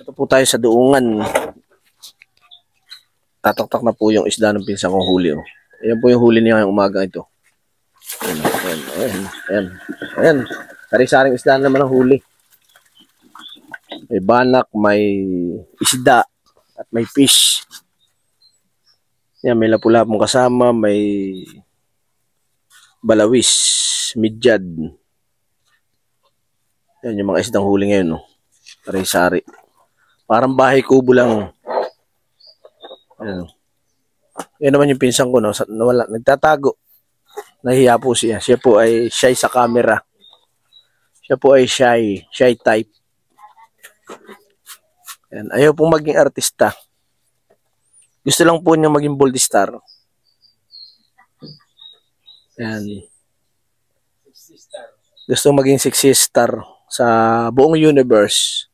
Ito po tayo sa Duungan. Tataktak na po yung isda ng pinsan kong huli. Oh. Ayan po yung huli niya ngayong umaga ito. Ayan, ayan, ayan, ayan. Ayan. Sari-saring isda naman ang huli. May banak, may isda, at may fish. Ayan, may lapu-lapong kasama, may balawis, midyad. Ayan yung mga isdang huli ngayon. Oh. Sari-sari. Parang bahay kubo lang. Ayan. Yan naman yung pinsan ko, no? Nawala, nagtatago. Nahiya po siya. Siya po ay shy sa camera. Siya po ay shy type. Ayan. Ayaw pong maging artista. Gusto lang po niya maging bold star. Ayan. Gusto maging sexy star sa buong universe.